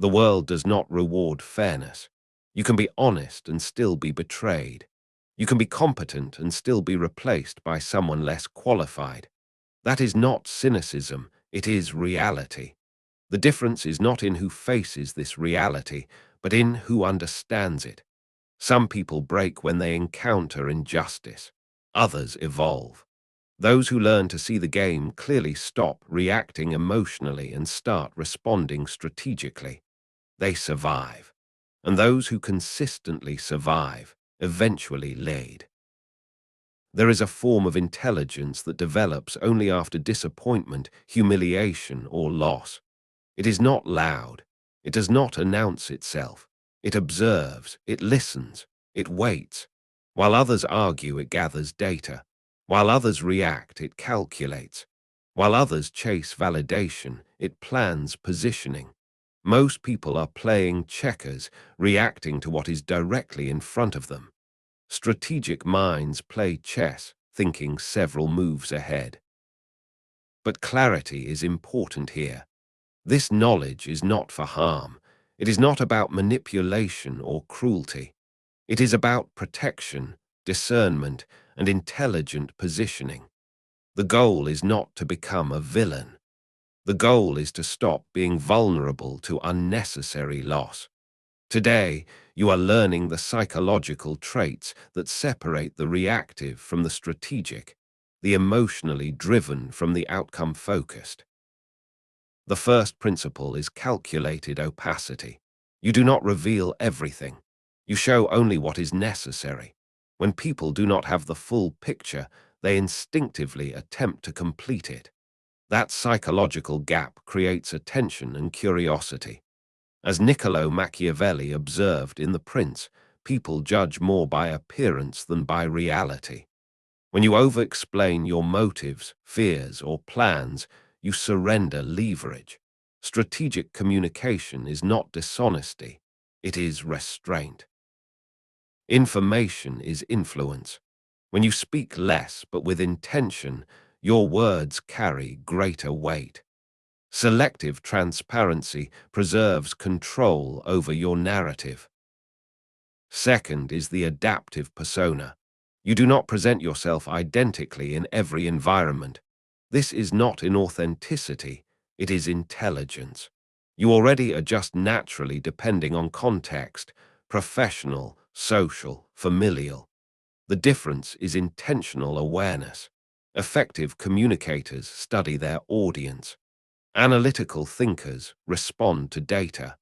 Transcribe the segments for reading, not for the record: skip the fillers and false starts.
The world does not reward fairness. You can be honest and still be betrayed. You can be competent and still be replaced by someone less qualified. That is not cynicism, it is reality. The difference is not in who faces this reality, but in who understands it. Some people break when they encounter injustice. Others evolve. Those who learn to see the game clearly stop reacting emotionally and start responding strategically. They survive. And those who consistently survive eventually lead. There is a form of intelligence that develops only after disappointment, humiliation, or loss. It is not loud. It does not announce itself. It observes, it listens, it waits. While others argue, it gathers data. While others react, it calculates. While others chase validation, it plans positioning. Most people are playing checkers, reacting to what is directly in front of them. Strategic minds play chess, thinking several moves ahead. But clarity is important here. This knowledge is not for harm. It is not about manipulation or cruelty. It is about protection, discernment, and intelligent positioning. The goal is not to become a villain. The goal is to stop being vulnerable to unnecessary loss. Today, you are learning the psychological traits that separate the reactive from the strategic, the emotionally driven from the outcome-focused. The first principle is calculated opacity. You do not reveal everything. You show only what is necessary. When people do not have the full picture, they instinctively attempt to complete it. That psychological gap creates attention and curiosity. As Niccolò Machiavelli observed in The Prince, people judge more by appearance than by reality. When you over-explain your motives, fears, or plans, you surrender leverage. Strategic communication is not dishonesty, it is restraint. Information is influence. When you speak less but with intention, your words carry greater weight. Selective transparency preserves control over your narrative. Second is the adaptive persona. You do not present yourself identically in every environment. This is not inauthenticity, it is intelligence. You already adjust naturally depending on context, professional, social, familial. The difference is intentional awareness. Effective communicators study their audience. Analytical thinkers respond to data.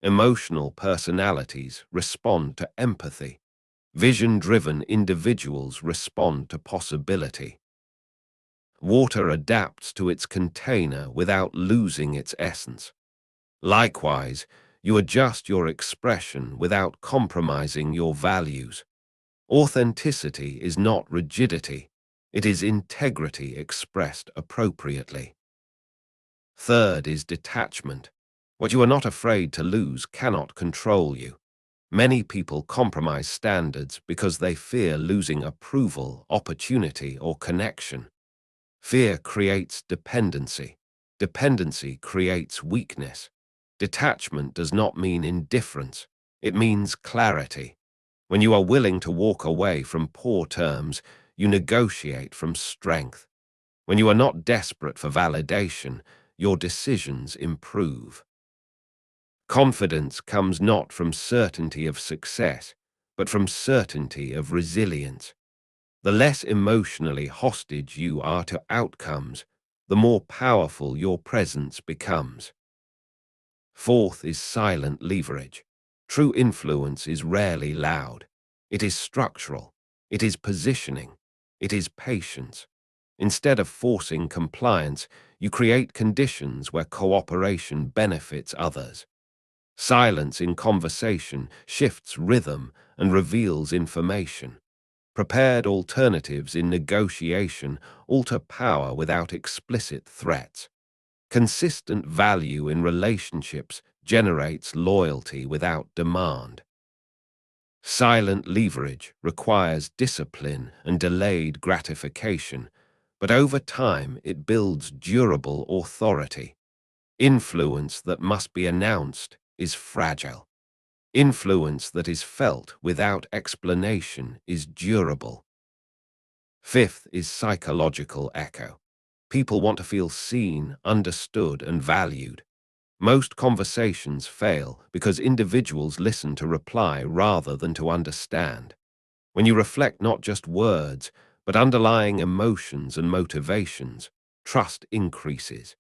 Emotional personalities respond to empathy. Vision-driven individuals respond to possibility. Water adapts to its container without losing its essence. Likewise, you adjust your expression without compromising your values. Authenticity is not rigidity, it is integrity expressed appropriately. Third is detachment. What you are not afraid to lose cannot control you. Many people compromise standards because they fear losing approval, opportunity, or connection. Fear creates dependency. Dependency creates weakness. Detachment does not mean indifference. It means clarity. When you are willing to walk away from poor terms, you negotiate from strength. When you are not desperate for validation, your decisions improve. Confidence comes not from certainty of success, but from certainty of resilience. The less emotionally hostage you are to outcomes, the more powerful your presence becomes. Fourth is silent leverage. True influence is rarely loud. It is structural. It is positioning. It is patience. Instead of forcing compliance, you create conditions where cooperation benefits others. Silence in conversation shifts rhythm and reveals information. Prepared alternatives in negotiation alter power without explicit threats. Consistent value in relationships generates loyalty without demand. Silent leverage requires discipline and delayed gratification, but over time it builds durable authority. Influence that must be announced is fragile. Influence that is felt without explanation is durable. Fifth is psychological echo. People want to feel seen, understood, and valued. Most conversations fail because individuals listen to reply rather than to understand. When you reflect not just words, but underlying emotions and motivations, trust increases.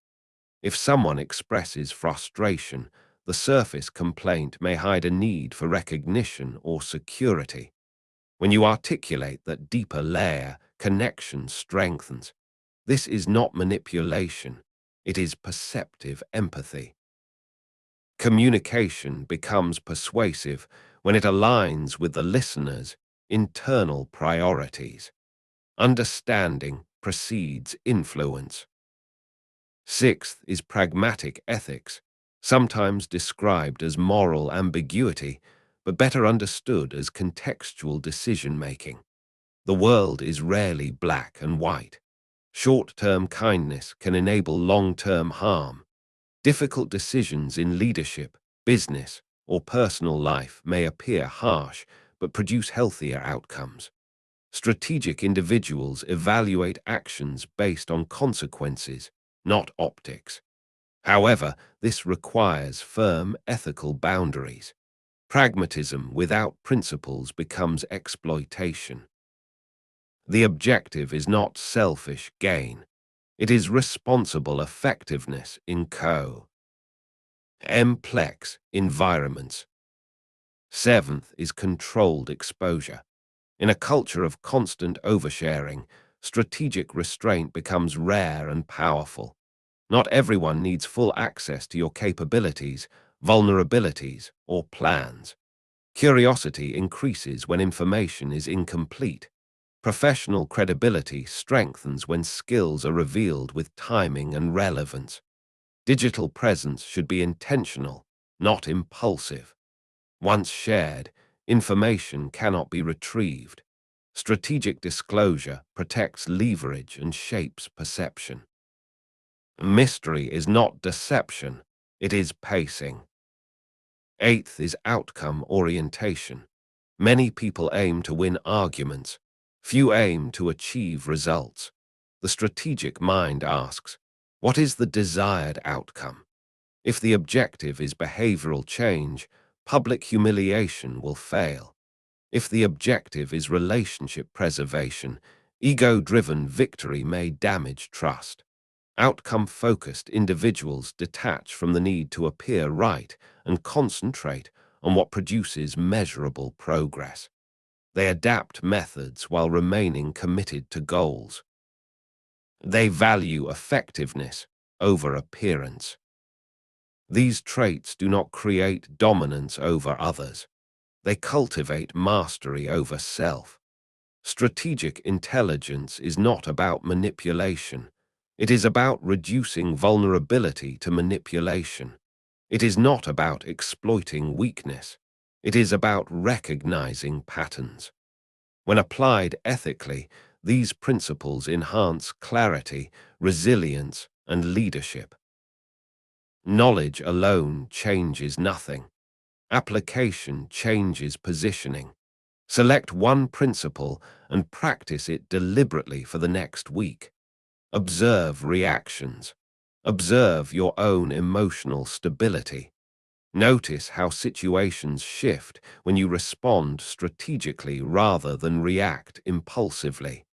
If someone expresses frustration, the surface complaint may hide a need for recognition or security. When you articulate that deeper layer, connection strengthens. This is not manipulation. It is perceptive empathy. Communication becomes persuasive when it aligns with the listener's internal priorities. Understanding precedes influence. Sixth is pragmatic ethics, sometimes described as moral ambiguity, but better understood as contextual decision-making. The world is rarely black and white. Short-term kindness can enable long-term harm. Difficult decisions in leadership, business, or personal life may appear harsh, but produce healthier outcomes. Strategic individuals evaluate actions based on consequences, not optics. However, this requires firm ethical boundaries. Pragmatism without principles becomes exploitation. The objective is not selfish gain. It is responsible effectiveness in complex environments. Seventh is controlled exposure. In a culture of constant oversharing, strategic restraint becomes rare and powerful. Not everyone needs full access to your capabilities, vulnerabilities, or plans. Curiosity increases when information is incomplete. Professional credibility strengthens when skills are revealed with timing and relevance. Digital presence should be intentional, not impulsive. Once shared, information cannot be retrieved. Strategic disclosure protects leverage and shapes perception. Mystery is not deception, it is pacing. Eighth is outcome orientation. Many people aim to win arguments. Few aim to achieve results. The strategic mind asks, what is the desired outcome? If the objective is behavioral change, public humiliation will fail. If the objective is relationship preservation, ego-driven victory may damage trust. Outcome-focused individuals detach from the need to appear right and concentrate on what produces measurable progress. They adapt methods while remaining committed to goals. They value effectiveness over appearance. These traits do not create dominance over others. They cultivate mastery over self. Strategic intelligence is not about manipulation. It is about reducing vulnerability to manipulation. It is not about exploiting weakness. It is about recognizing patterns. When applied ethically, these principles enhance clarity, resilience, and leadership. Knowledge alone changes nothing. Application changes positioning. Select one principle and practice it deliberately for the next week. Observe reactions. Observe your own emotional stability. Notice how situations shift when you respond strategically rather than react impulsively.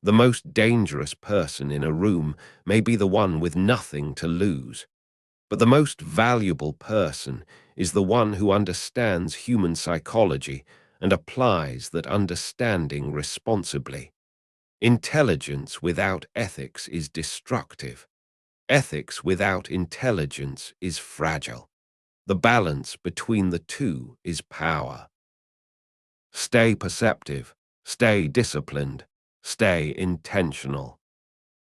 The most dangerous person in a room may be the one with nothing to lose, but the most valuable person is the one who understands human psychology and applies that understanding responsibly. Intelligence without ethics is destructive. Ethics without intelligence is fragile. The balance between the two is power. Stay perceptive, stay disciplined, stay intentional.